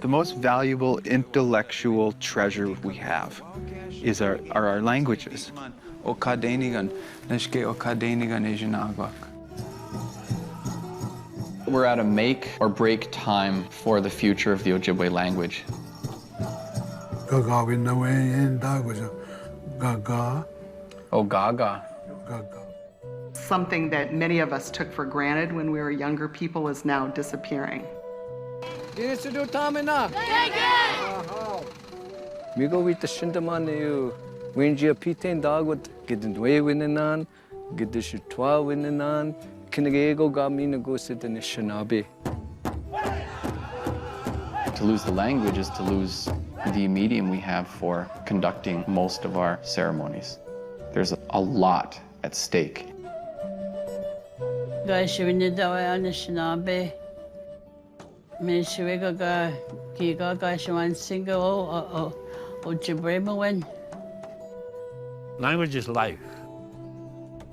The most valuable intellectual treasure we have is our languages. We're at a make or break time for the future of the Ojibwe language. Oh, Gaga. Something that many of us took for granted when we were younger people is now disappearing. Migo with the Shindaman, Winjia Pitain dog with getting way winning on, get the Shitwa winning on, Kinnego got me to go sit in the Shinabe. To lose the language is to lose the medium we have for conducting most of our ceremonies. There's a lot at stake. Language is life.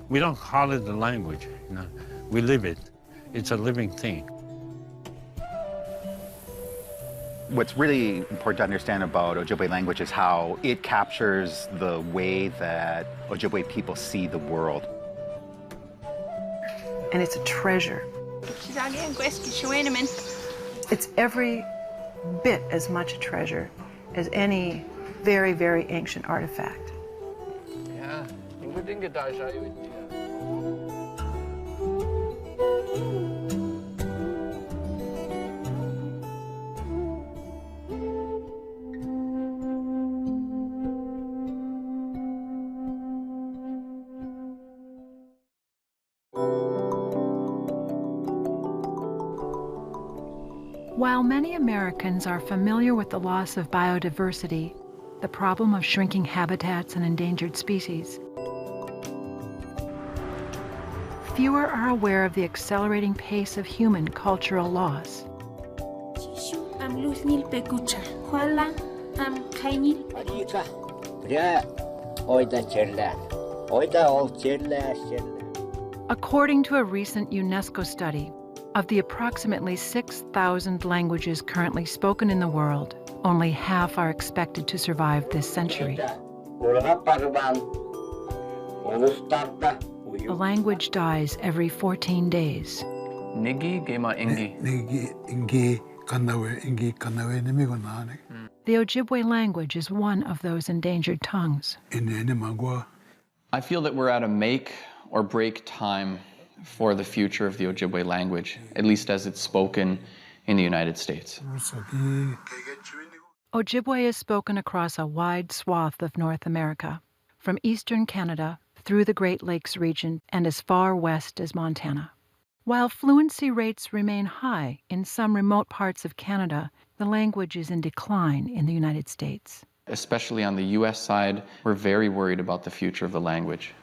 We don't call it a language, you know. We live it. It's a living thing. What's really important to understand about Ojibwe language is how it captures the way that Ojibwe people see the world. And it's a treasure. It's every bit as much a treasure as any very, very ancient artifact. Yeah. While many Americans are familiar with the loss of biodiversity, the problem of shrinking habitats and endangered species, fewer are aware of the accelerating pace of human cultural loss. According to a recent UNESCO study, of the approximately 6,000 languages currently spoken in the world, only half are expected to survive this century. A language dies every 14 days. Nigi Gema Ingi. The Ojibwe language is one of those endangered tongues. I feel that we're at a make or break time for the future of the Ojibwe language, at least as it's spoken in the United States. Ojibwe is spoken across a wide swath of North America, from eastern Canada through the Great Lakes region and as far west as Montana. While fluency rates remain high in some remote parts of Canada, the language is in decline in the United States. Especially on the U.S. side, we're very worried about the future of the language.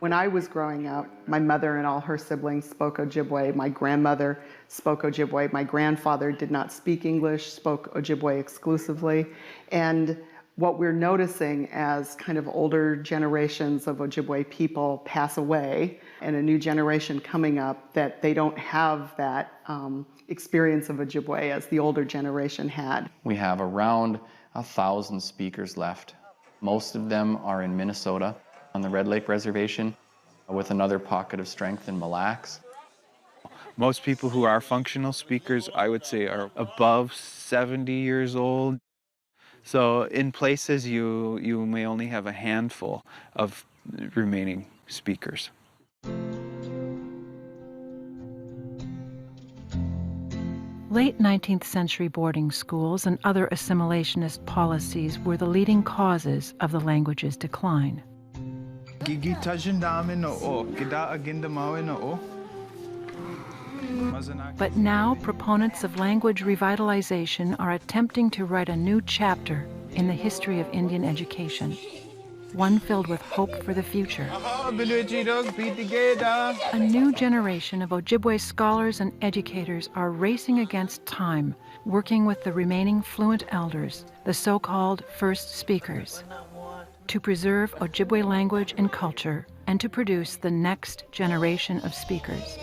When I was growing up, my mother and all her siblings spoke Ojibwe. My grandmother spoke Ojibwe. My grandfather did not speak English, spoke Ojibwe exclusively. And what we're noticing as kind of older generations of Ojibwe people pass away and a new generation coming up, that they don't have that experience of Ojibwe as the older generation had. We have around 1,000 speakers left. Most of them are in Minnesota on the Red Lake Reservation, with another pocket of strength in Mille Lacs. Most people who are functional speakers, I would say, are above 70 years old. So in places you may only have a handful of remaining speakers. Late 19th century boarding schools and other assimilationist policies were the leading causes of the language's decline. But now, proponents of language revitalization are attempting to write a new chapter in the history of Indian education, one filled with hope for the future. A new generation of Ojibwe scholars and educators are racing against time, working with the remaining fluent elders, the so-called first speakers. to preserve Ojibwe language and culture and to produce the next generation of speakers.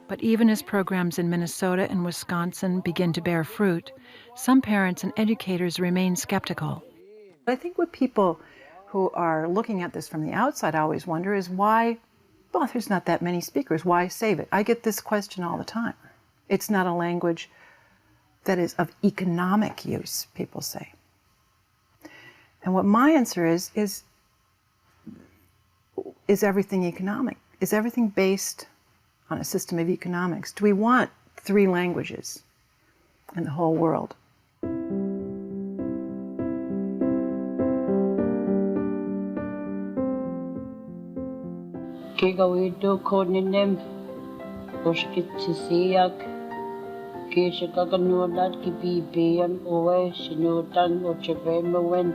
But even as programs in Minnesota and Wisconsin begin to bear fruit, some parents and educators remain skeptical. I think what people who are looking at this from the outside always wonder is why, well, there's not that many speakers. Why save it? I get this question all the time. It's not a language that is of economic use, people say. And what my answer is everything economic? Is everything based on a system of economics? Do we want 3 languages in the whole world? Kigawito koninem, oskitsisiak, kishakaganulat kibibian oe, sinutan ochevemowen,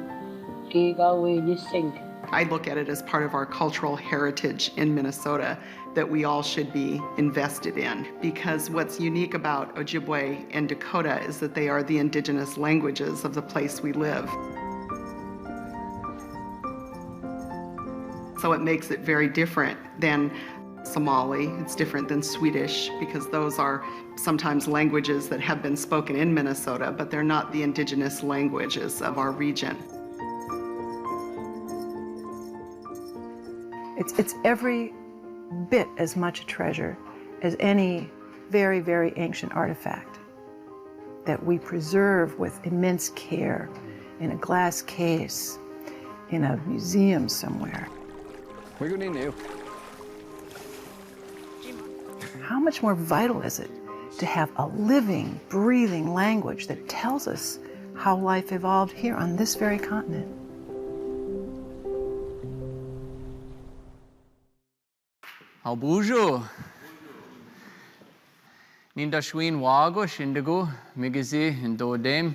kigawinising. I look at it as part of our cultural heritage in Minnesota that we all should be invested in, because what's unique about Ojibwe and Dakota is that they are the indigenous languages of the place we live. So it makes it very different than Somali, it's different than Swedish, because those are sometimes languages that have been spoken in Minnesota, but they're not the indigenous languages of our region. It's every bit as much a treasure as any very, very ancient artifact that we preserve with immense care in a glass case, in a museum somewhere. How much more vital is it to have a living, breathing language that tells us how life evolved here on this very continent? Albujo. Nindashwin wago shindago migizi indodem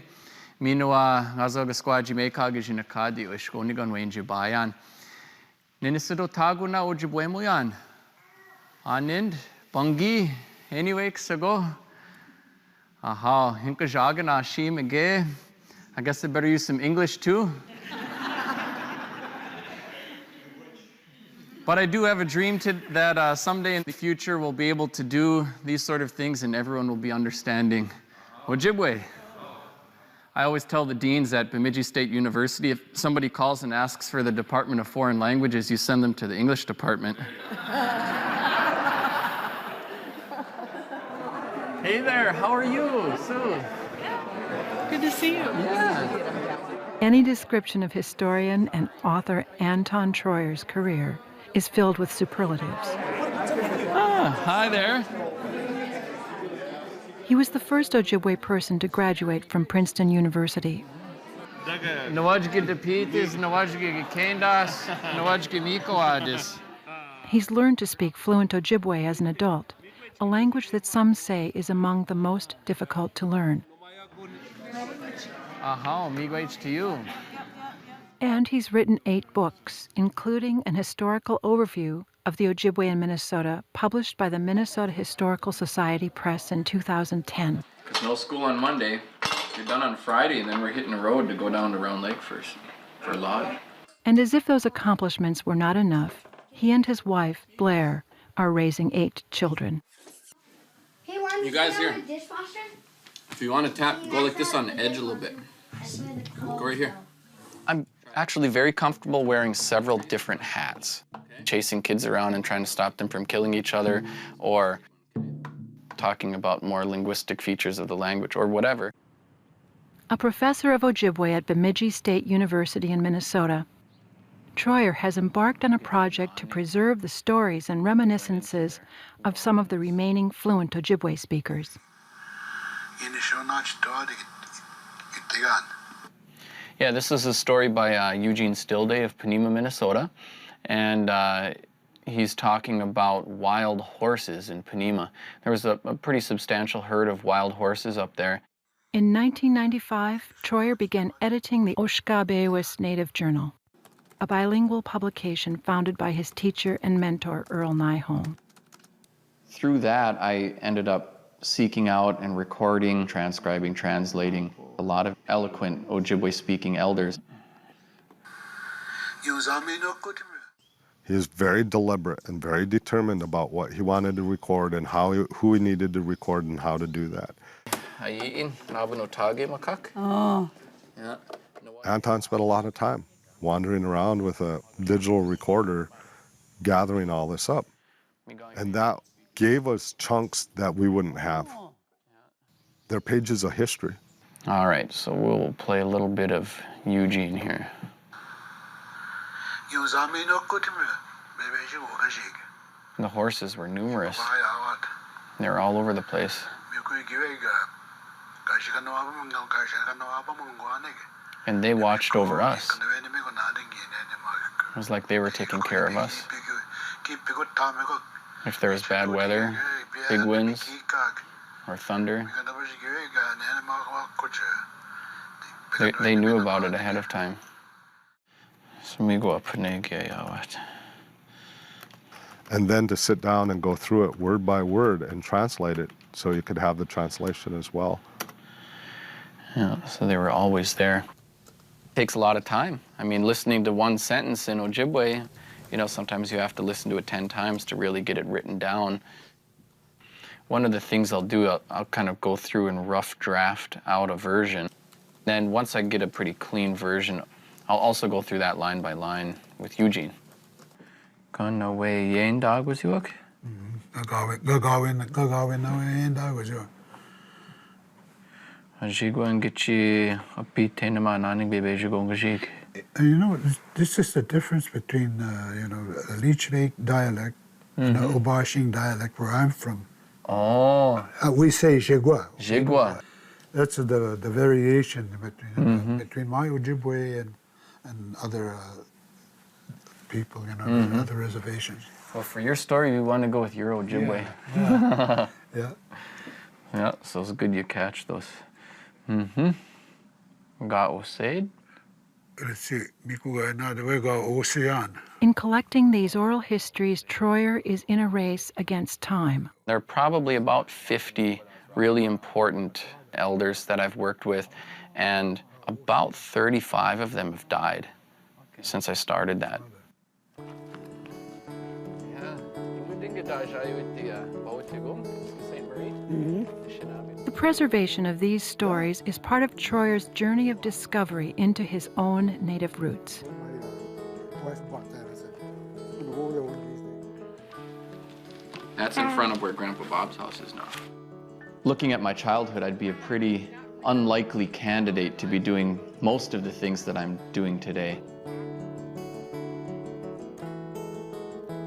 minua ngazogasquaji mekagijinakadi ushkonigan wenji bayan. Ninisido taguna Ojibwemuyan. Anind bangi anyway sago. Aha, hinkajagana shim age. I guess I better use some English too. But I do have a dream that someday in the future we'll be able to do these sort of things and everyone will be understanding Ojibwe. I always tell the deans at Bemidji State University, if somebody calls and asks for the Department of Foreign Languages, you send them to the English department. Hey there, how are you? Sue. Good to see you. Yeah. Any description of historian and author Anton Treuer's career is filled with superlatives. Ah, hi there. He was the first Ojibwe person to graduate from Princeton University. He's learned to speak fluent Ojibwe as an adult, a language that some say is among the most difficult to learn. Aha, miigwech to you. And he's written 8 books, including an historical overview of the Ojibwe in Minnesota, published by the Minnesota Historical Society Press in 2010. There's no school on Monday. You're done on Friday, and then we're hitting the road to go down to Round Lake for lodge. And as if those accomplishments were not enough, he and his wife, Blair, are raising 8 children. Hey, You guys here. If you want to tap, go like this on the edge a little bit. Go right here. I'm actually very comfortable wearing several different hats. Chasing kids around and trying to stop them from killing each other, or talking about more linguistic features of the language, or whatever. A professor of Ojibwe at Bemidji State University in Minnesota, Treuer has embarked on a project to preserve the stories and reminiscences of some of the remaining fluent Ojibwe speakers. Yeah, this is a story by Eugene Stillday of Ponemah, Minnesota, and he's talking about wild horses in Ponemah. There was a pretty substantial herd of wild horses up there. In 1995, Treuer began editing the Oshkabewis Native Journal, a bilingual publication founded by his teacher and mentor, Earl Nyholm. Through that, I ended up seeking out and recording, transcribing, translating a lot of eloquent Ojibwe-speaking elders. He was very deliberate and very determined about what he wanted to record and who he needed to record and how to do that. Oh. Yeah. Anton spent a lot of time wandering around with a digital recorder, gathering all this up. And that gave us chunks that we wouldn't have. They're pages of history. All right, so we'll play a little bit of Eugene here. The horses were numerous. They were all over the place. And they watched over us. It was like they were taking care of us. If there was bad weather, big winds, or thunder, they knew about it ahead of time. And then to sit down and go through it word by word and translate it so you could have the translation as well. Yeah, so they were always there. It takes a lot of time. I mean, listening to one sentence in Ojibwe, you know, sometimes you have to listen to it 10 times to really get it written down. One of the things I'll do, I'll kind of go through and rough draft out a version. Then once I get a pretty clean version, I'll also go through that line by line with Eugene. You know, this is the difference between, you know, the Leech Lake dialect and the Obashing dialect where I'm from. Oh. We say Jigwa. Jigwa. That's the variation between my Ojibwe and other people, you know, other reservations. Well, for your story, we want to go with your Ojibwe. Yeah. Yeah. Yeah, so it's good you catch those. Got Osaid? Let's see. In collecting these oral histories, Treuer is in a race against time. There are probably about 50 really important elders that I've worked with, and about 35 of them have died since I started that. The preservation of these stories is part of Treuer's journey of discovery into his own native roots. That's in front of where Grandpa Bob's house is now. Looking at my childhood, I'd be a pretty unlikely candidate to be doing most of the things that I'm doing today.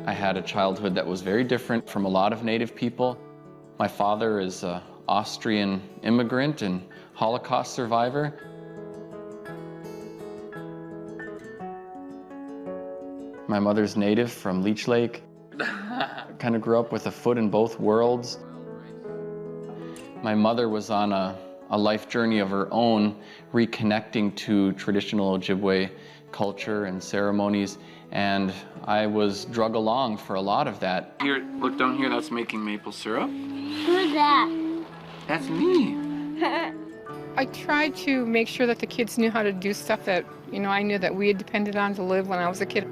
I had a childhood that was very different from a lot of Native people. My father is an Austrian immigrant and Holocaust survivor. My mother's Native from Leech Lake. Kind of grew up with a foot in both worlds. My mother was on a life journey of her own, reconnecting to traditional Ojibwe culture and ceremonies, and I was drug along for a lot of that. Here, look down here, that's making maple syrup. Who's that? That's me. I tried to make sure that the kids knew how to do stuff that, you know, I knew that we had depended on to live when I was a kid.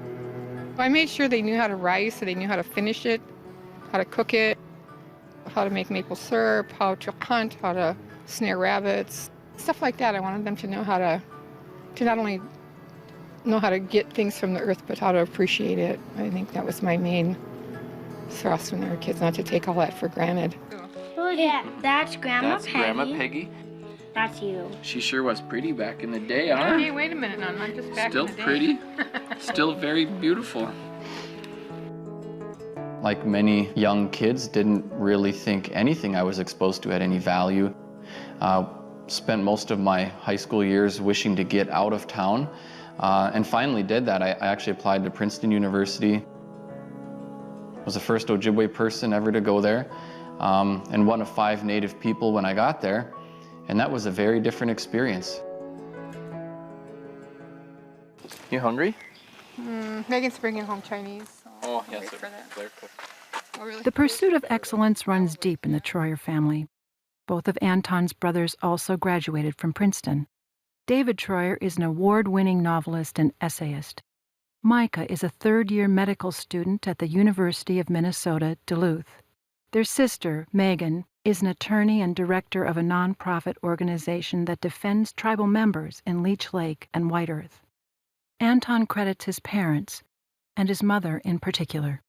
I made sure they knew how to rice, so they knew how to finish it, how to cook it, how to make maple syrup, how to hunt, how to snare rabbits, stuff like that. I wanted them to know how to not only know how to get things from the earth, but how to appreciate it. I think that was my main thrust when they were kids, not to take all that for granted. Yeah, that's Grandma That's Peggy. Grandma Peggy. That's you. She sure was pretty back in the day, huh? Hey, wait a minute, no, not just back Still in the day. pretty, still very beautiful. Like many young kids, didn't really think anything I was exposed to had any value. Spent most of my high school years wishing to get out of town, and finally did that. I actually applied to Princeton University. Was the first Ojibwe person ever to go there, and one of 5 Native people when I got there, and that was a very different experience. You hungry? Megan's bringing home Chinese. So Oh, I'll yes, wait for that. they're cooked. The pursuit of excellence runs deep in the Treuer family. Both of Anton's brothers also graduated from Princeton. David Treuer is an award-winning novelist and essayist. Micah is a third-year medical student at the University of Minnesota, Duluth. Their sister, Megan, is an attorney and director of a nonprofit organization that defends tribal members in Leech Lake and White Earth. Anton credits his parents, and his mother in particular.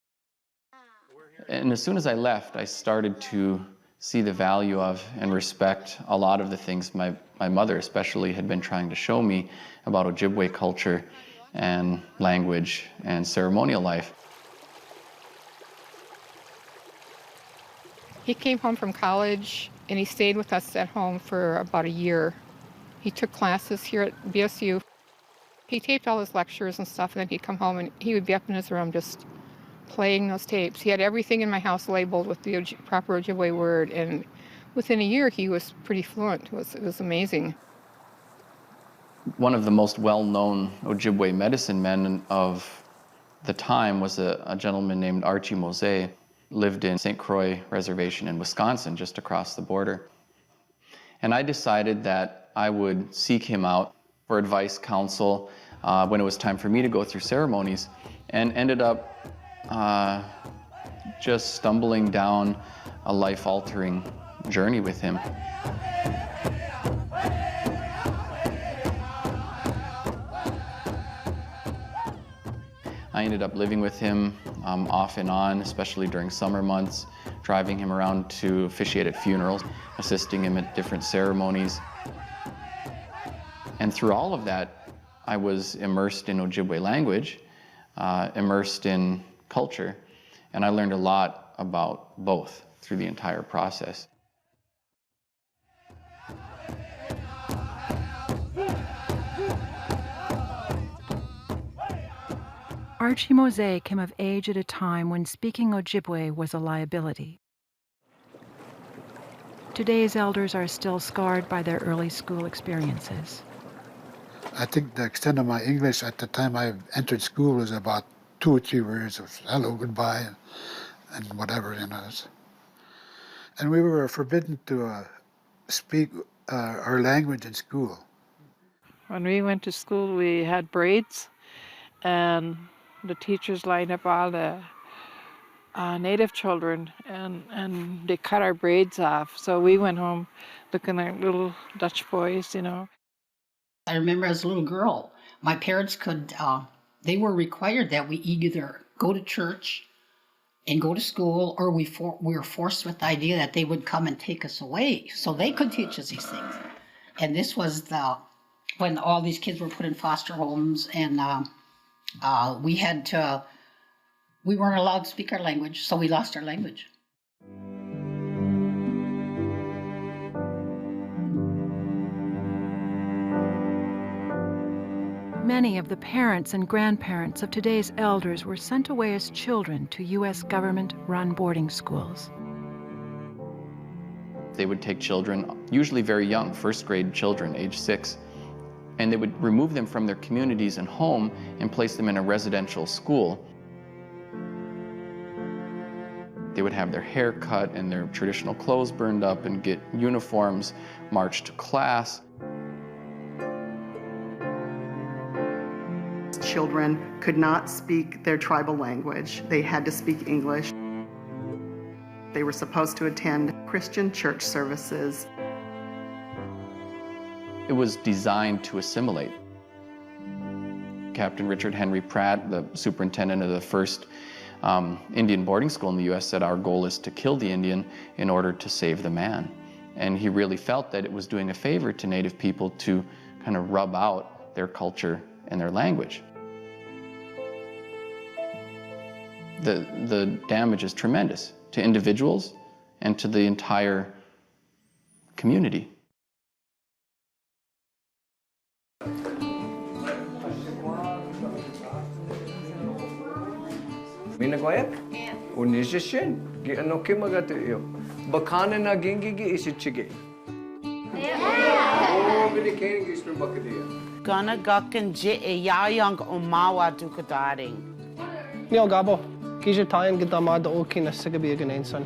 And as soon as I left, I started to see the value of and respect a lot of the things my mother especially had been trying to show me about Ojibwe culture and language and ceremonial life. He came home from college and he stayed with us at home for about a year. He took classes here at BSU. He taped all his lectures and stuff, and then he'd come home and he would be up in his room just playing those tapes. He had everything in my house labeled with the proper Ojibwe word, and within a year he was pretty fluent. It was amazing. One of the most well-known Ojibwe medicine men of the time was a gentleman named Archie Mose. Lived in St. Croix Reservation in Wisconsin, just across the border. And I decided that I would seek him out for advice, counsel, when it was time for me to go through ceremonies, and ended up just stumbling down a life-altering journey with him. I ended up living with him off and on, especially during summer months, driving him around to officiate at funerals, assisting him at different ceremonies. And through all of that, I was immersed in Ojibwe language, immersed in culture, and I learned a lot about both through the entire process. Archie Mose came of age at a time when speaking Ojibwe was a liability. Today's elders are still scarred by their early school experiences. I think the extent of my English at the time I entered school was about 2 or 3 words of hello, goodbye, and whatever, you know. And we were forbidden to speak our language in school. When we went to school, we had braids, and the teachers lined up all the native children, and they cut our braids off. So we went home looking like little Dutch boys, you know. I remember as a little girl, my parents they were required that we either go to church and go to school, or we were forced with the idea that they would come and take us away so they could teach us these things. And this was when all these kids were put in foster homes, and we weren't allowed to speak our language, so we lost our language. Many of the parents and grandparents of today's elders were sent away as children to U.S. government-run boarding schools. They would take children, usually very young, first-grade children, age 6, and they would remove them from their communities and home and place them in a residential school. They would have their hair cut and their traditional clothes burned up and get uniforms, march to class. Children could not speak their tribal language. They had to speak English. They were supposed to attend Christian church services. It was designed to assimilate. Captain Richard Henry Pratt, the superintendent of the first Indian boarding school in the U.S., said our goal is to kill the Indian in order to save the man. And he really felt that it was doing a favor to Native people to kind of rub out their culture and their language. The damage is tremendous to individuals and to the entire community. Minagoyak? Unishishin? Gianoki magatuyo. Bakana na gingigi isichige. Oh, Bilikain gisper bakadia. Gonna gucken je e yayang omawa dukadaring. Neil Gabo, Kisha tayan kita mada okay na sa gabi ganayin son.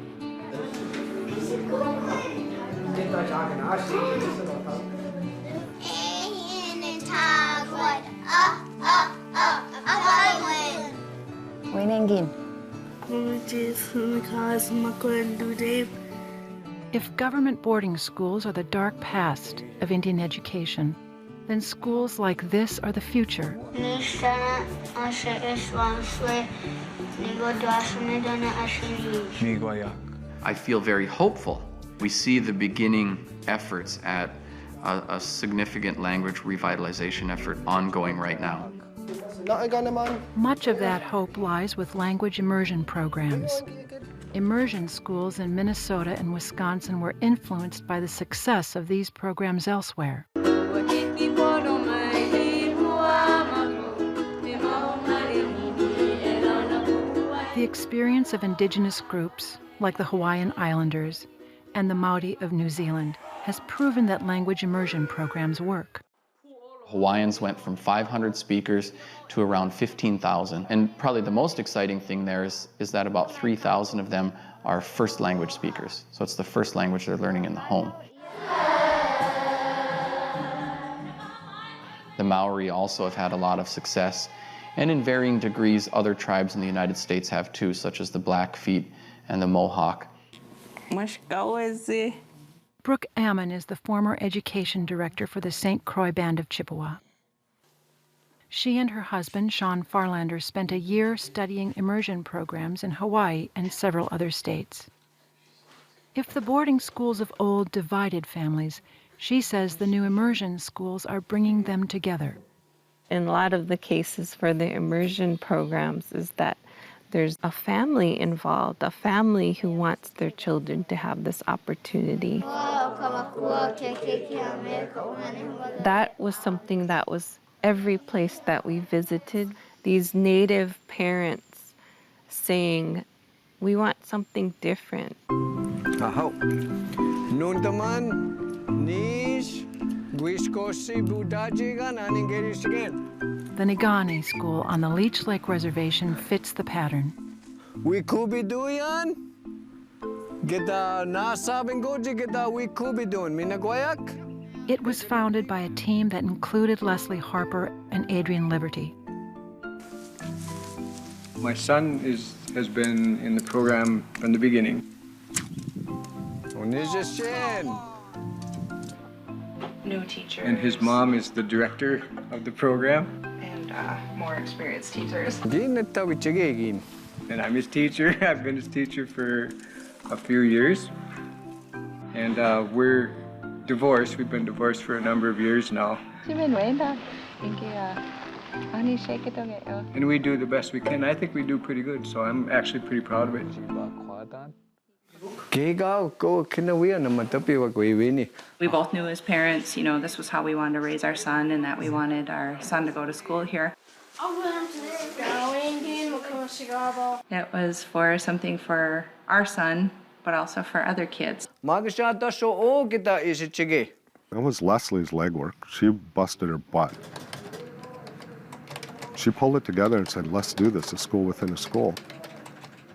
If government boarding schools are the dark past of Indian education, then schools like this are the future. I feel very hopeful. We see the beginning efforts at a significant language revitalization effort ongoing right now. Much of that hope lies with language immersion programs. Immersion schools in Minnesota and Wisconsin were influenced by the success of these programs elsewhere. The experience of Indigenous groups, like the Hawaiian Islanders and the Maori of New Zealand, has proven that language immersion programs work. Hawaiians went from 500 speakers to around 15,000. And probably the most exciting thing there is that about 3,000 of them are first language speakers. So it's the first language they're learning in the home. The Maori also have had a lot of success. And in varying degrees, other tribes in the United States have too, such as the Blackfeet and the Mohawk. Brooke Ammon is the former education director for the St. Croix Band of Chippewa. She and her husband, Sean Farlander, spent a year studying immersion programs in Hawaii and several other states. If the boarding schools of old divided families, she says the new immersion schools are bringing them together. In a lot of the cases for the immersion programs is that there's a family involved, a family who wants their children to have this opportunity. That was something that was every place that we visited. These Native parents saying, we want something different. The Nigani School on the Leech Lake Reservation fits the pattern. We kubi duyan. Kita nasabing goji kita we kubi doon minagwayak. It was founded by a team that included Leslie Harper and Adrian Liberty. My son has been in the program from the beginning. New teacher. And his mom is the director of the program. And more experienced teachers. And I'm his teacher. I've been his teacher for a few years. And we're divorced. We've been divorced for a number of years now. And we do the best we can. I think we do pretty good, so I'm actually pretty proud of it. We both knew as parents, you know, this was how we wanted to raise our son and that we wanted our son to go to school here. It was for something for our son, but also for other kids. That was Leslie's legwork. She busted her butt. She pulled it together and said, let's do this, a school within a school.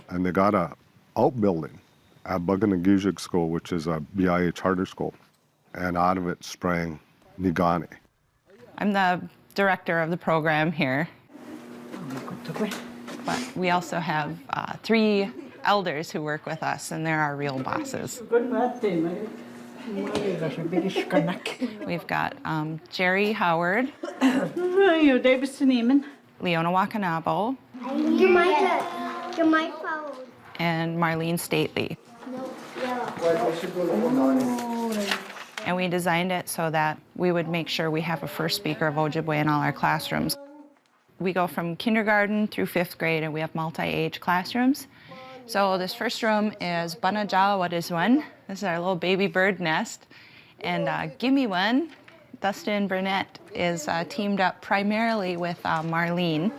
And they got a outbuilding at Buganagujig School, which is a BIA charter school. And out of it sprang Nigani. I'm the director of the program here. But we also have 3 elders who work with us, and they're our real bosses. We've got Jerry Howard, Leona Wakanabo, and Marlene Stately. And we designed it so that we would make sure we have a first speaker of Ojibwe in all our classrooms. We go from kindergarten through 5th grade, and we have multi-age classrooms. So this first room is Banajawa, what is one? This is our little baby bird nest. And Gimme One, Dustin Burnett, is teamed up primarily with Marlene.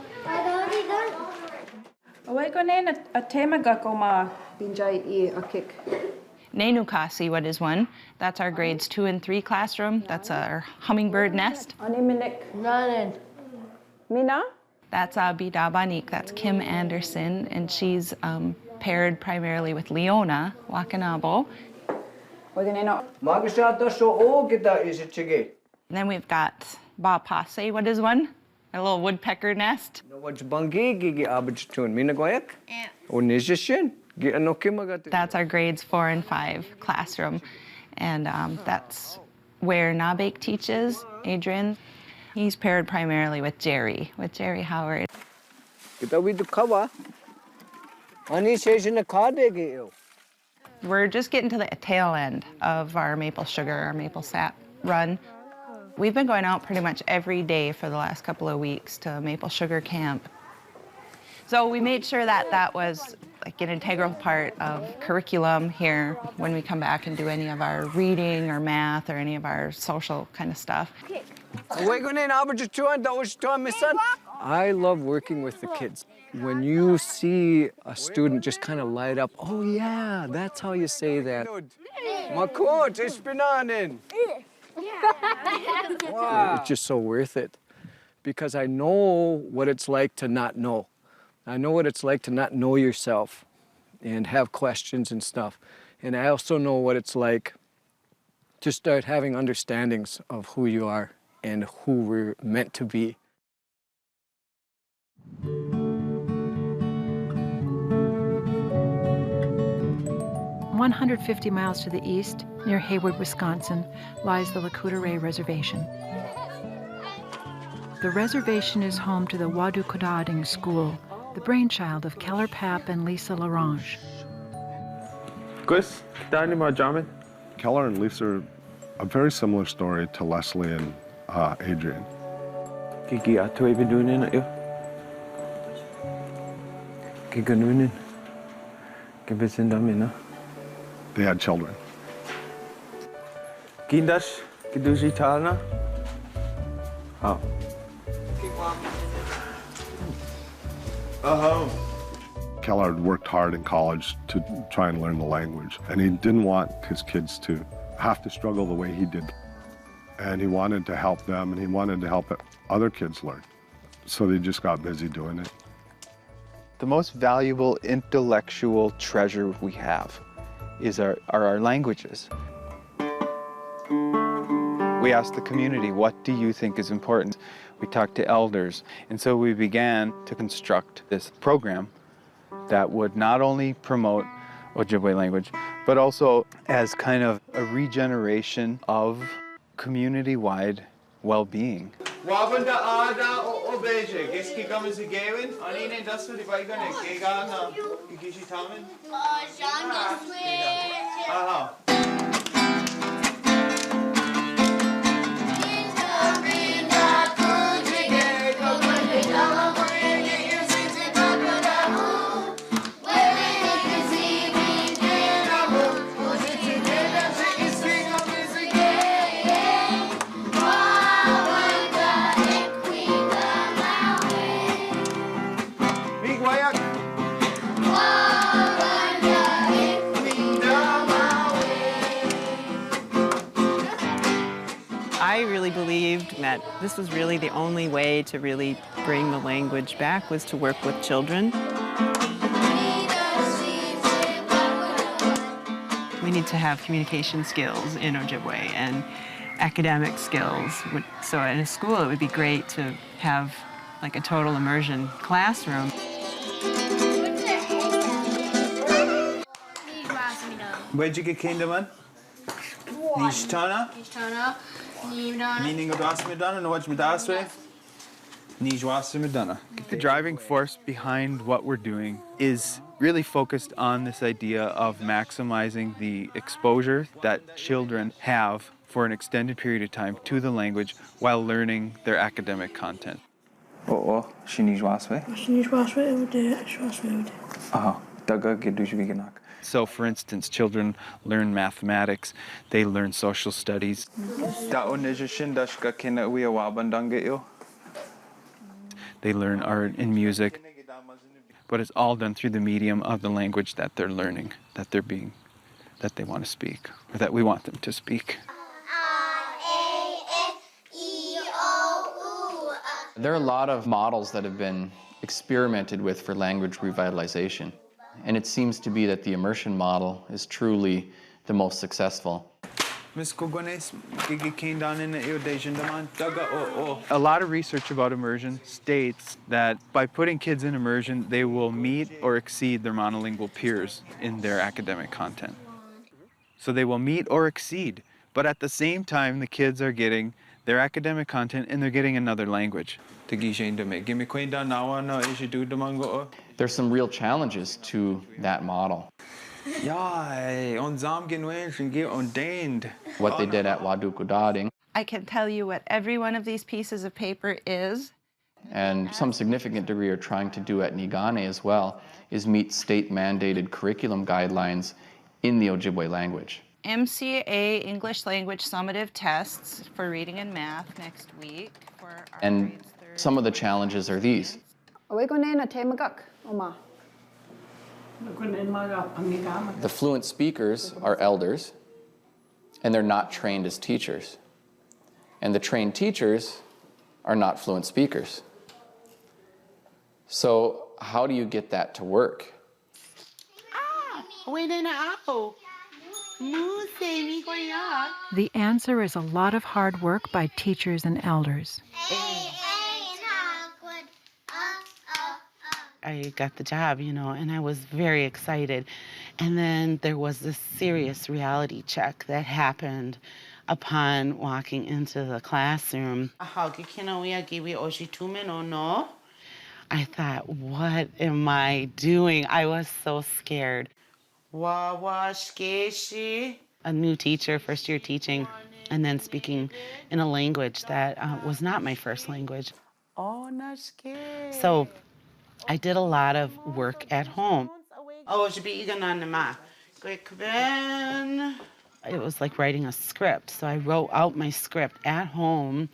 Nenukasi, what is one? That's our grades 2 and 3 classroom. That's our hummingbird nest. Mina? That's Bidabanik, that's Kim Anderson, and she's paired primarily with Leona Wakanabo. And then we've got Ba Pase, what is one? A little woodpecker nest. That's our grades 4 and 5 classroom. And that's where Nabek teaches, Adrian. He's paired primarily with Jerry Howard. We're just getting to the tail end of our maple sugar, our maple sap run. We've been going out pretty much every day for the last couple of weeks to maple sugar camp. So we made sure that that was like an integral part of curriculum here when we come back and do any of our reading or math or any of our social kind of stuff. I love working with the kids. When you see a student just kind of light up, oh yeah, that's how you say that. Makot, ich bin anin. It's just so worth it because I know what it's like to not know. I know what it's like to not know yourself and have questions and stuff. And I also know what it's like to start having understandings of who you are and who we're meant to be. 150 miles to the east, near Hayward, Wisconsin, lies the Lakota Reservation. The reservation is home to the Wadukodading School, the brainchild of Keller Papp and Lisa Larange. Keller and Lisa are a very similar story to Leslie and Adrian. They had children. Keller had worked hard in college to try and learn the language, and he didn't want his kids to have to struggle the way he did. And he wanted to help them, and he wanted to help other kids learn. So they just got busy doing it. The most valuable intellectual treasure we have are our languages. We asked the community, what do you think is important? We talked to elders, and so we began to construct this program that would not only promote Ojibwe language, but also as kind of a regeneration of community-wide well-being. I really believed that this was really the only way to really bring the language back was to work with children. We need to have communication skills in Ojibwe and academic skills. So in a school, it would be great to have like a total immersion classroom. Where'd you get kinderman? Nishtana? Meaning of Asmedana, no what's Medaswe? Nijwasimedana. The driving force behind what we're doing is really focused on this idea of maximizing the exposure that children have for an extended period of time to the language while learning their academic content. Oh, so, for instance, children learn mathematics, they learn social studies. They learn art and music, but it's all done through the medium of the language that they're learning, that they want to speak, or that we want them to speak. There are a lot of models that have been experimented with for language revitalization, and it seems to be that the immersion model is truly the most successful. A lot of research about immersion states that by putting kids in immersion, they will meet or exceed their monolingual peers in their academic content. So they will meet or exceed, but at the same time, the kids are getting their academic content and they're getting another language. There's some real challenges to that model. What they did at Wadukudading. I can tell you what every one of these pieces of paper is. And some significant degree are trying to do at Nigane as well, is meet state-mandated curriculum guidelines in the Ojibwe language. MCA English Language Summative Tests for reading and math next week. And some of the challenges are these. The fluent speakers are elders, and they're not trained as teachers. And the trained teachers are not fluent speakers. So how do you get that to work? The answer is a lot of hard work by teachers and elders. I got the job, and I was very excited. And then there was this serious reality check that happened upon walking into the classroom. I thought, what am I doing? I was so scared. A new teacher, first year teaching, and then speaking in a language that was not my first language. So I did a lot of work at home. It was like writing a script. So I wrote out my script at home,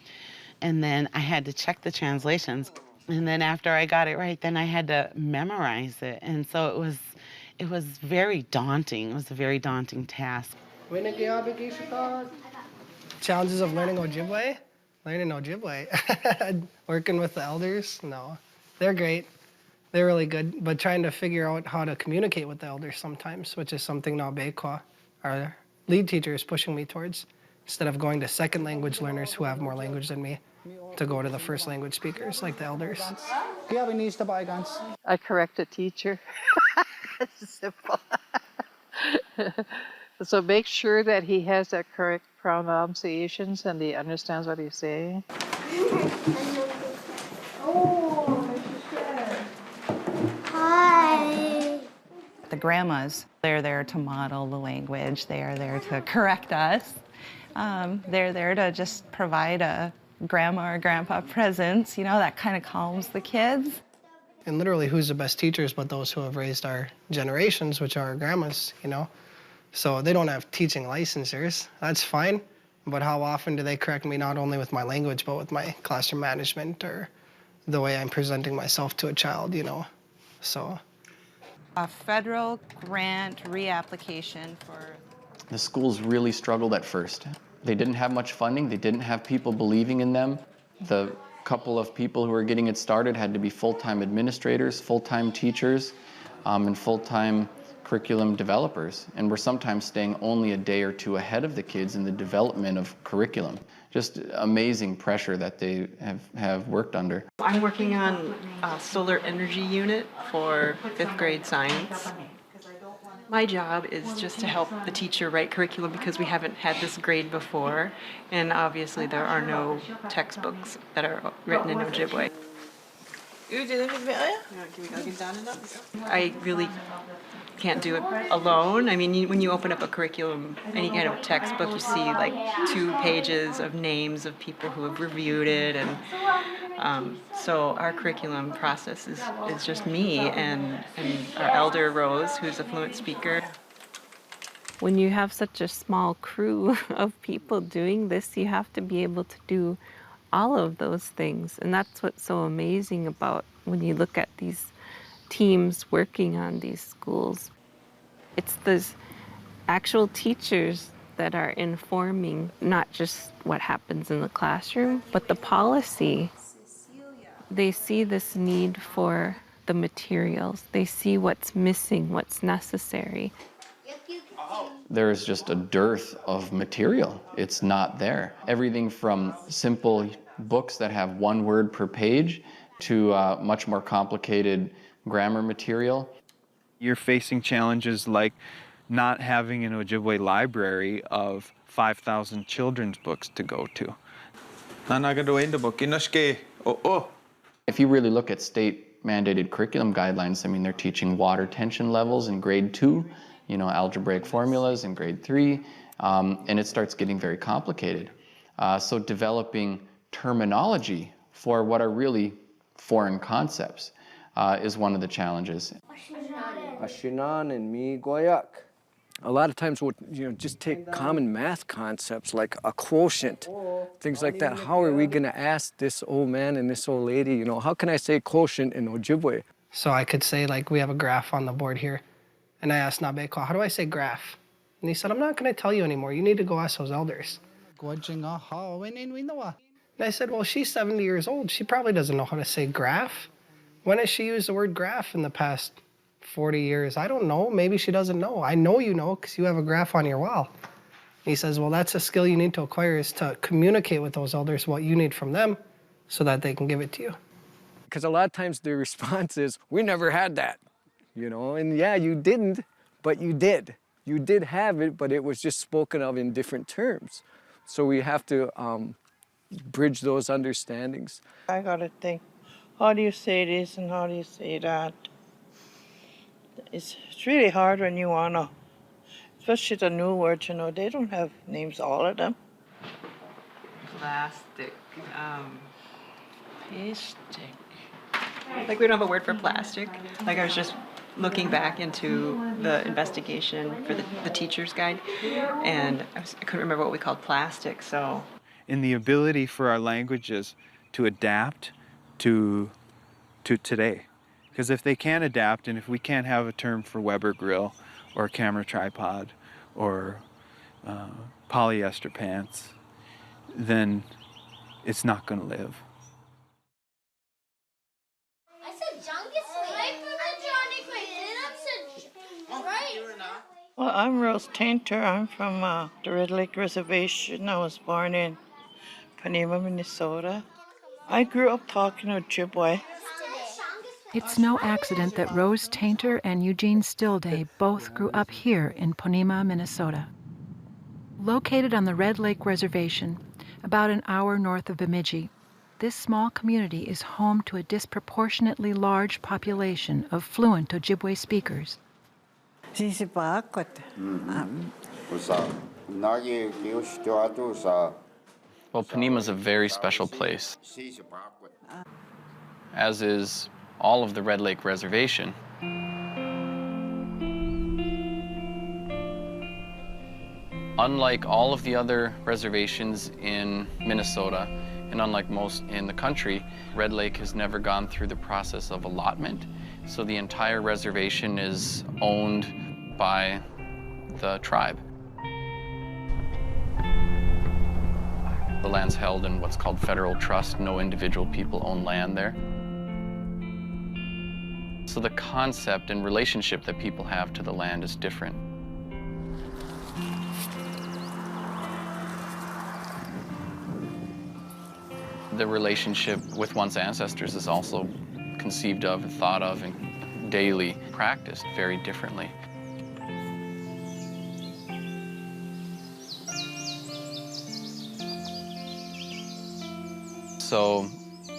and then I had to check the translations. And then after I got it right, then I had to memorize it. And so it was very daunting. It was a very daunting task. Challenges of learning Ojibwe? Learning Ojibwe. Working with the elders? No. They're great. They're really good. But trying to figure out how to communicate with the elders sometimes, which is something now Bekwa, our lead teacher, is pushing me towards. Instead of going to second language learners who have more language than me, to go to the first language speakers like the elders. I correct a teacher. It's simple. So make sure that he has the correct pronunciations and he understands what he's saying. Hi. The grandmas, they're there to model the language. They are there to correct us. They're there to just provide a grandma or grandpa presence, that kind of calms the kids. And literally, who's the best teachers but those who have raised our generations, which are our grandmas, So they don't have teaching licensures. That's fine. But how often do they correct me not only with my language, but with my classroom management or the way I'm presenting myself to a child, So. A federal grant reapplication for... The schools really struggled at first. They didn't have much funding. They didn't have people believing in them. The couple of people who were getting it started had to be full-time administrators, full-time teachers, and full-time curriculum developers. And we're sometimes staying only a day or two ahead of the kids in the development of curriculum. Just amazing pressure that they have worked under. I'm working on a solar energy unit for 5th grade science. My job is just to help the teacher write curriculum because we haven't had this grade before, and obviously there are no textbooks that are written in Ojibwe. I really can't do it alone. I mean, when you open up a curriculum, any kind of textbook, you see like 2 pages of names of people who have reviewed it, and so our curriculum process is just me and our elder Rose, who's a fluent speaker. When you have such a small crew of people doing this, you have to be able to do all of those things, and that's what's so amazing about when you look at these teams working on these schools. It's those actual teachers that are informing not just what happens in the classroom, but the policy. They see this need for the materials. They see what's missing, what's necessary. There is just a dearth of material. It's not there. Everything from simple books that have one word per page to much more complicated grammar material. You're facing challenges like not having an Ojibwe library of 5,000 children's books to go to. If you really look at state-mandated curriculum guidelines, I mean, they're teaching water tension levels in grade 2, you know, algebraic formulas in grade 3, and it starts getting very complicated. So developing terminology for what are really foreign concepts is one of the challenges. Ashinan and mi goyak. A lot of times we'll just take common math concepts like a quotient, things like that. How are we going to ask this old man and this old lady, how can I say quotient in Ojibwe? So I could say, like, we have a graph on the board here. And I asked Nabeko, how do I say graph? And he said, I'm not going to tell you anymore. You need to go ask those elders. And I said, well, she's 70 years old. She probably doesn't know how to say graph. When has she used the word graph in the past 40 years? I don't know. Maybe she doesn't know. I know you know because you have a graph on your wall. And he says, well, that's a skill you need to acquire, is to communicate with those elders what you need from them so that they can give it to you. Because a lot of times the response is, we never had that, and yeah, you didn't, but you did. You did have it, but it was just spoken of in different terms. So we have to bridge those understandings. I gotta think, how do you say this and how do you say that? It's really hard when you wanna, especially the new words, they don't have names, all of them. Plastic. Plastic. Like, we don't have a word for plastic. Like, I was just looking back into the investigation for the teacher's guide, and I couldn't remember what we called plastic, so. In the ability for our languages to adapt to today. Because if they can't adapt, and if we can't have a term for Weber grill or camera tripod or polyester pants, then it's not going to live. Well, I'm Rose Tainter. I'm from the Red Lake Reservation. I was born in Ponemah, Minnesota. I grew up talking Ojibwe. It's no accident that Rose Tainter and Eugene Stillday both grew up here in Ponemah, Minnesota. Located on the Red Lake Reservation, about an hour north of Bemidji, this small community is home to a disproportionately large population of fluent Ojibwe speakers. Well, Ponemah is a very special place, as is all of the Red Lake Reservation. Unlike all of the other reservations in Minnesota, and unlike most in the country, Red Lake has never gone through the process of allotment. So the entire reservation is owned by the tribe. The land's held in what's called federal trust. No individual people own land there. So the concept and relationship that people have to the land is different. The relationship with one's ancestors is also conceived of, thought of, and daily practiced very differently. So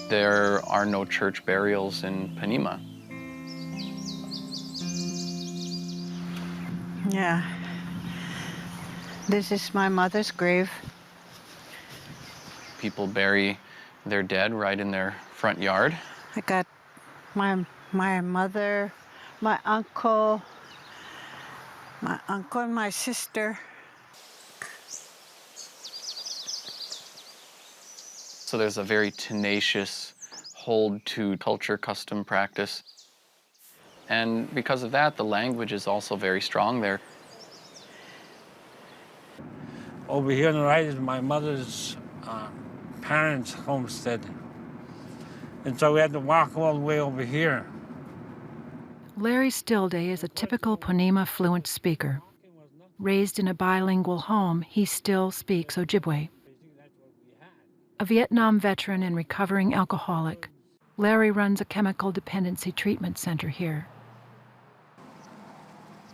there are no church burials in Ponemah. Yeah. This is my mother's grave. People bury their dead right in their front yard. I got my mother, my uncle and my sister. So there's a very tenacious hold to culture, custom, practice. And because of that, the language is also very strong there. Over here on the right is my mother's parents' homestead. And so we had to walk all the way over here. Larry Stillday is a typical Ponemah fluent speaker. Raised in a bilingual home, he still speaks Ojibwe. A Vietnam veteran and recovering alcoholic, Larry runs a chemical dependency treatment center here.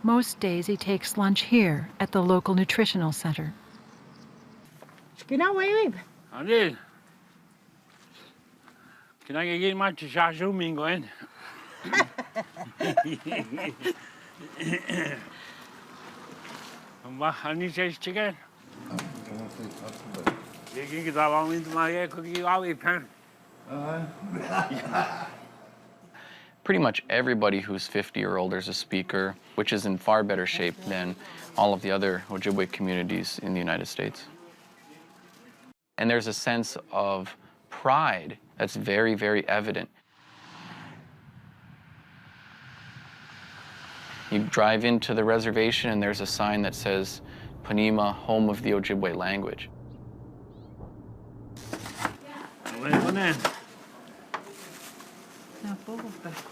Most days he takes lunch here at the local nutritional center. Allez. Can I get my chachou mingo in? I need to chicken. You can get along into my cookie all pan. Pretty much everybody who's 50 or older is a speaker, which is in far better shape than all of the other Ojibwe communities in the United States. And there's a sense of pride that's very, very evident. You drive into the reservation and there's a sign that says, Ponemah, home of the Ojibwe language.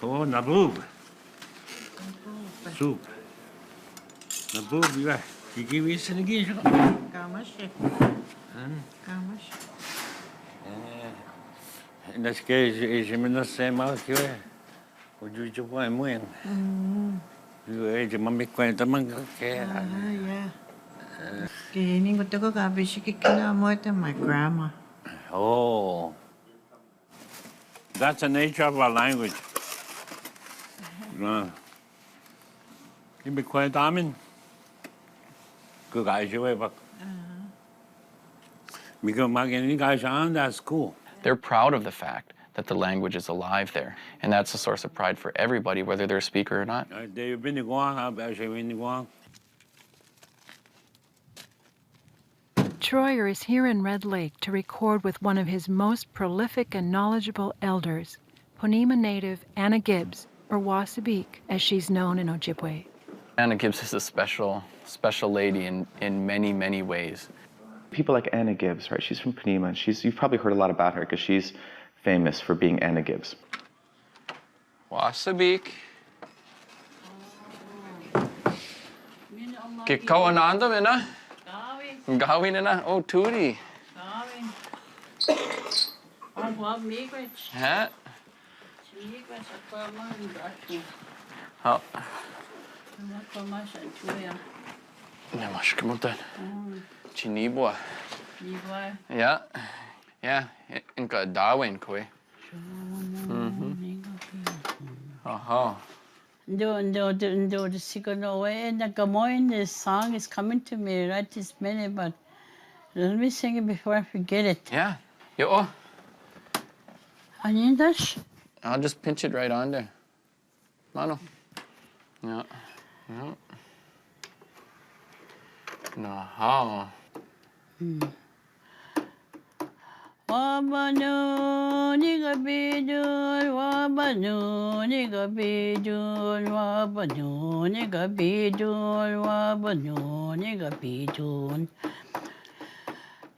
Oh, naboob. Soup. Naboob, you give me some again. In this case, is the same out here. Would you just want to win? You age, mommy, quite a monk. Yeah. My grandma. Oh. That's the nature of our language. You be quiet, Amin. Good guys, you way, because my guys on that's cool. They're proud of the fact that the language is alive there, and that's a source of pride for everybody, whether they're a speaker or not. They've been going, I've been going. Treuer is here in Red Lake to record with one of his most prolific and knowledgeable elders, Ponemah native Anna Gibbs, or Wassabeek, as she's known in Ojibwe. Anna Gibbs is a special lady in many, many ways. People like Anna Gibbs, right? She's from Ponemah, and you've probably heard a lot about her because she's famous for being Anna Gibbs. Wassabeek. Kikaw ananda mina. Gawin na. Oh, Tootie. Ha? Oh. Nemaš kamutan. Chinibwa. Yeah. Yeah. Inka Darwin koi. Uh-huh. This song is coming to me right this minute, but let me sing it before I forget it. Yeah. Yo. I'll just pinch it right on there. Mano. Yeah. Yeah. No. Wabanu niga bidun, wabanu niga bidun, wabanu niga bidun, wabanu niga bidun.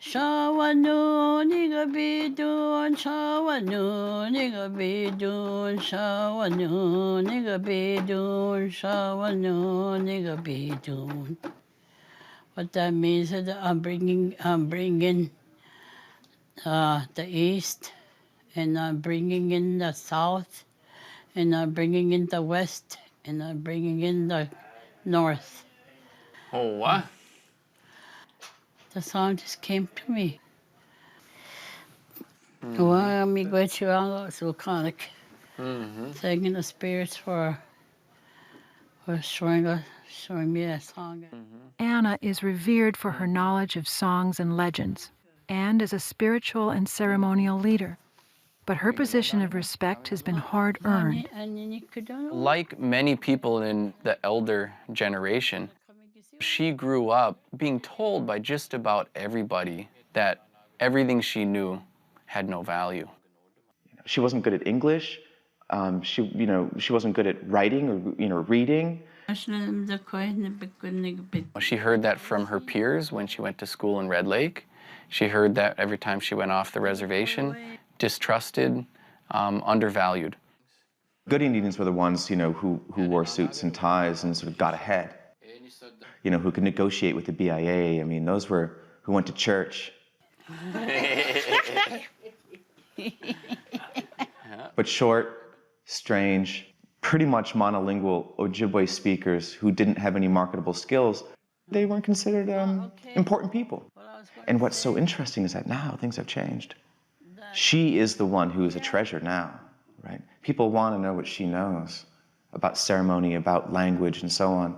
Shawanu niga bidun, shawanu niga bidun, shawanu niga bidun, shawanu niga bidun. What that means is that I'm bringing the east, and I'm bringing in the south, and I'm bringing in the west, and I'm bringing in the north. Oh, what? The song just came to me. Well, I'm going to thanking the spirits for showing me that song. Anna is revered for her knowledge of songs and legends, and as a spiritual and ceremonial leader. But her position of respect has been hard-earned. Like many people in the elder generation, she grew up being told by just about everybody that everything she knew had no value. She wasn't good at English. She wasn't good at writing or reading. She heard that from her peers when she went to school in Red Lake. She heard that every time she went off the reservation, distrusted, undervalued. Good Indians were the ones, who wore suits and ties and sort of got ahead. Who could negotiate with the BIA. I mean, those were who went to church. But short, strange, pretty much monolingual Ojibwe speakers who didn't have any marketable skills, they weren't considered important people. And what's so interesting is that now things have changed. She is the one who is a treasure now, right? People want to know what she knows about ceremony, about language, and so on.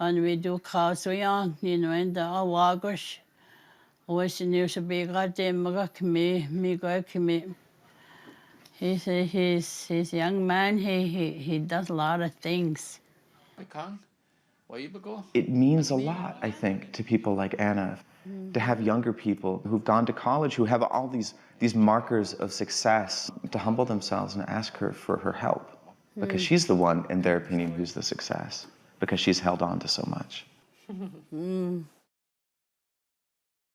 And we do Kausuyang, and the Awagos. Always in use a big goddamn me go. He's a young man, he does a lot of things. It means a lot, I think, to people like Anna, to have younger people who've gone to college, who have all these markers of success, to humble themselves and ask her for her help. Because she's the one, in their opinion, who's the success. Because she's held on to so much.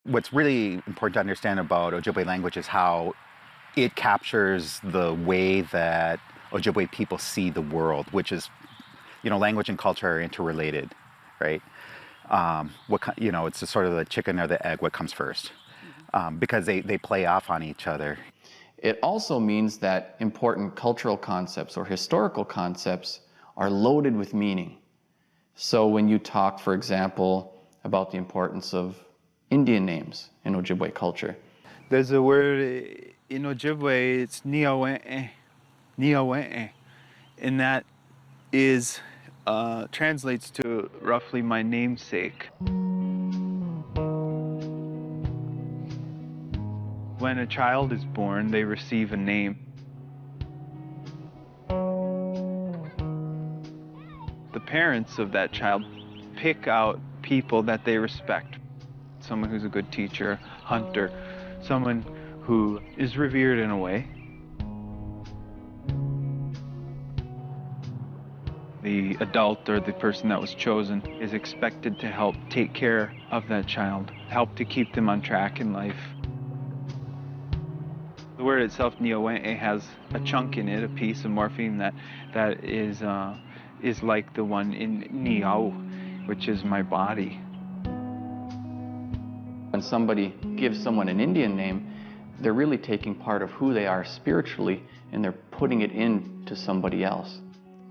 What's really important to understand about Ojibwe language is how it captures the way that Ojibwe people see the world, which is, language and culture are interrelated, right? It's sort of the chicken or the egg, what comes first, because they play off on each other. It also means that important cultural concepts or historical concepts are loaded with meaning. So when you talk, for example, about the importance of Indian names in Ojibwe culture. There's a word in Ojibwe, it's niawe'e, and that is, translates to roughly my namesake. When a child is born, they receive a name. The parents of that child pick out people that they respect. Someone who's a good teacher, hunter, someone who is revered in a way. The adult or the person that was chosen is expected to help take care of that child, help to keep them on track in life. The word itself, niawe'e, has a chunk in it, a piece of morpheme that is like the one in niau, which is my body. When somebody gives someone an Indian name, they're really taking part of who they are spiritually and they're putting it into somebody else.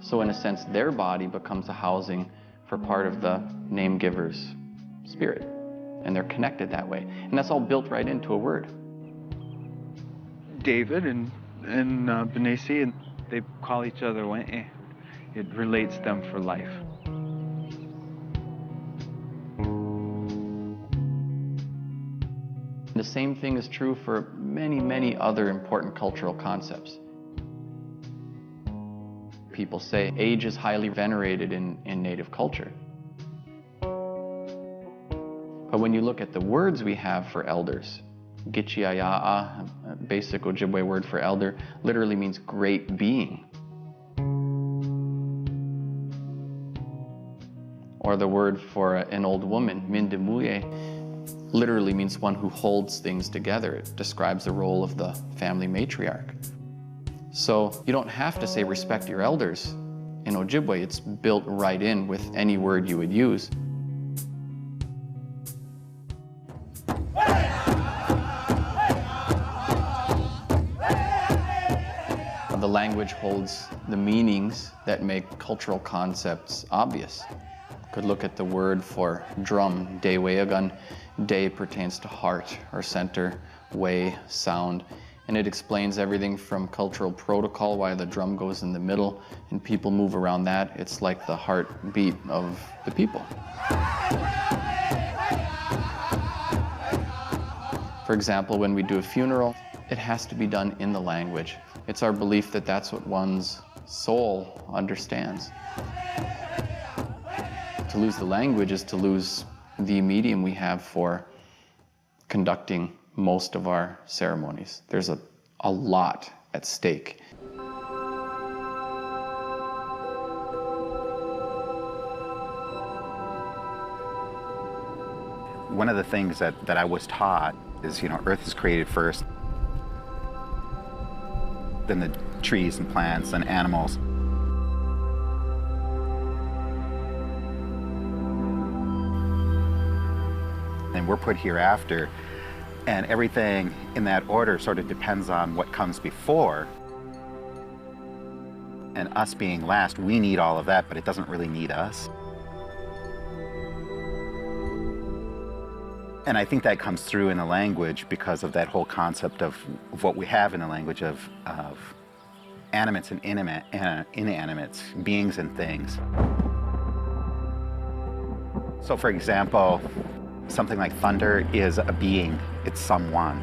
So in a sense, their body becomes a housing for part of the name giver's spirit. And they're connected that way. And that's all built right into a word. David and Benesi, and they call each other we'e. It relates them for life. The same thing is true for many, many other important cultural concepts. People say age is highly venerated in Native culture. But when you look at the words we have for elders, Gichiaya'a, a basic Ojibwe word for elder, literally means great being. Or the word for an old woman, Mindemuye, literally means one who holds things together. It describes the role of the family matriarch. So you don't have to say respect your elders. In Ojibwe, it's built right in with any word you would use. The language holds the meanings that make cultural concepts obvious. Could look at the word for drum, deweagan. De pertains to heart or center, way, sound, and it explains everything from cultural protocol, why the drum goes in the middle and people move around that. It's like the heartbeat of the people. For example, when we do a funeral, it has to be done in the language. It's our belief that that's what one's soul understands. To lose the language is to lose the medium we have for conducting most of our ceremonies. There's a lot at stake. One of the things that I was taught is, Earth is created first, then the trees and plants and animals. And we're put here after, and everything in that order sort of depends on what comes before. And us being last, we need all of that, but it doesn't really need us. And I think that comes through in the language because of that whole concept of what we have in the language of animates and inanimates, beings and things. So for example, something like thunder is a being, it's someone.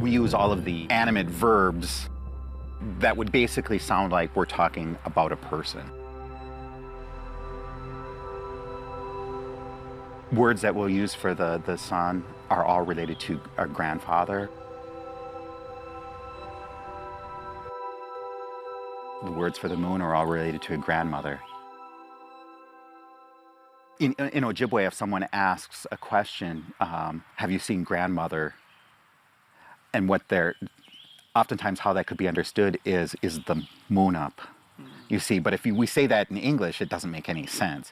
We use all of the animate verbs that would basically sound like we're talking about a person. Words that we'll use for the sun are all related to our grandfather. The words for the moon are all related to a grandmother. In Ojibwe, if someone asks a question, have you seen grandmother? And oftentimes how that could be understood is the moon up, you see. But if we say that in English, it doesn't make any sense.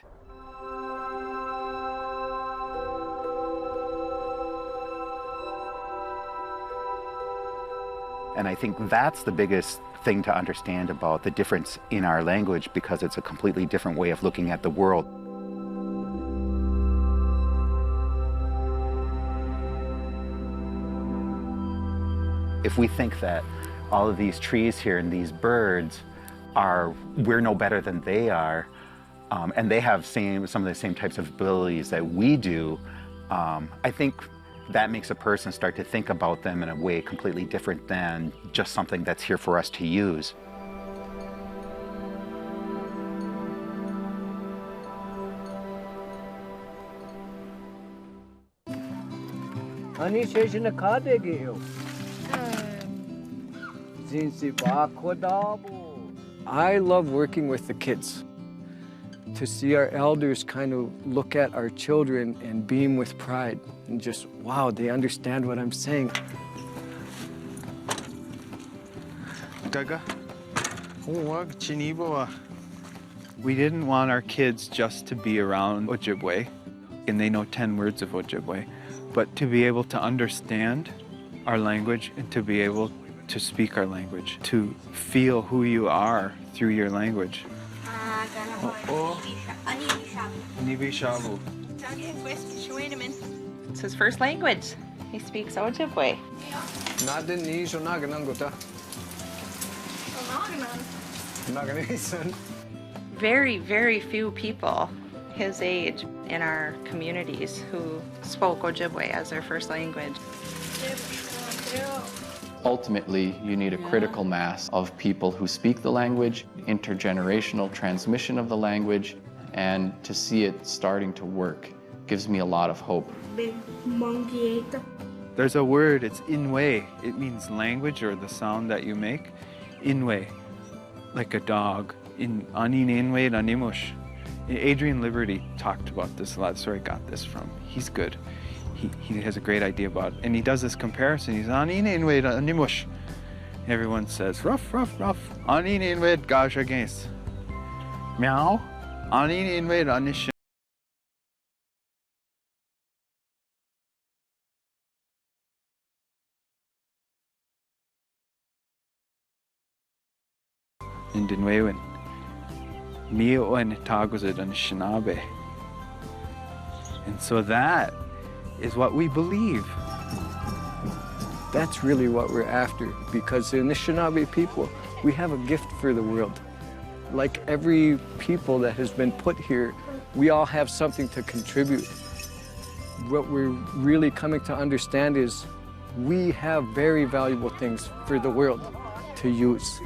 And I think that's the biggest thing to understand about the difference in our language, because it's a completely different way of looking at the world. If we think that all of these trees here and these birds we're no better than they are, and they have some of the same types of abilities that we do, I think that makes a person start to think about them in a way completely different than just something that's here for us to use. I love working with the kids. To see our elders kind of look at our children and beam with pride and just, wow, they understand what I'm saying. We didn't want our kids just to be around Ojibwe, and they know 10 words of Ojibwe, but to be able to understand our language and to be able to speak our language, to feel who you are through your language. It's his first language. He speaks Ojibwe. Very, very few people his age in our communities who spoke Ojibwe as their first language. Ultimately, you need a critical mass of people who speak the language, intergenerational transmission of the language, and to see it starting to work gives me a lot of hope. There's a word, it's Inwe. It means language or the sound that you make. Inwe, like a dog. In Anin Inwe Animush. Adrian Liberty talked about this a lot. That's where I got this from. He's good. He has a great idea about it. And he does this comparison. He's Anin Inwe Animush. Everyone says, ruff, ruff, ruff. Anin Inwe Gajagais. Meow. Anin Inwe Anish. In Dinwewin. Mio and Tagozid and Shinabe. And so that is what we believe. That's really what we're after, because in the Anishinaabe people, we have a gift for the world. Like every people that has been put here, we all have something to contribute. What we're really coming to understand is we have very valuable things for the world to use.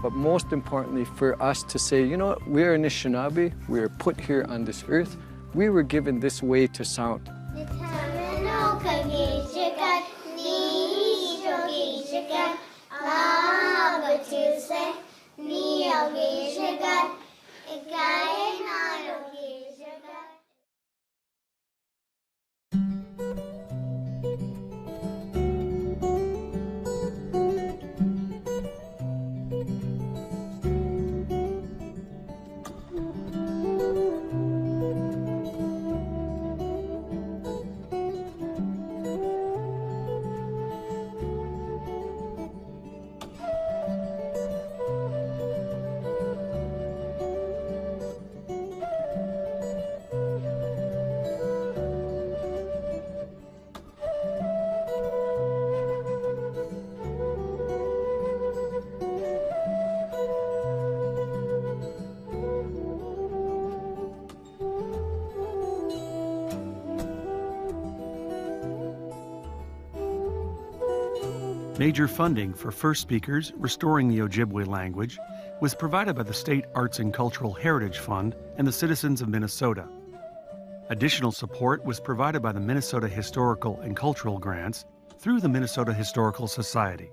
but most importantly for us to say, you know what, we're Anishinaabe, we're put here on this earth, we were given this way to sound. Major funding for First Speakers Restoring the Ojibwe Language was provided by the State Arts and Cultural Heritage Fund and the citizens of Minnesota. Additional support was provided by the Minnesota Historical and Cultural Grants through the Minnesota Historical Society.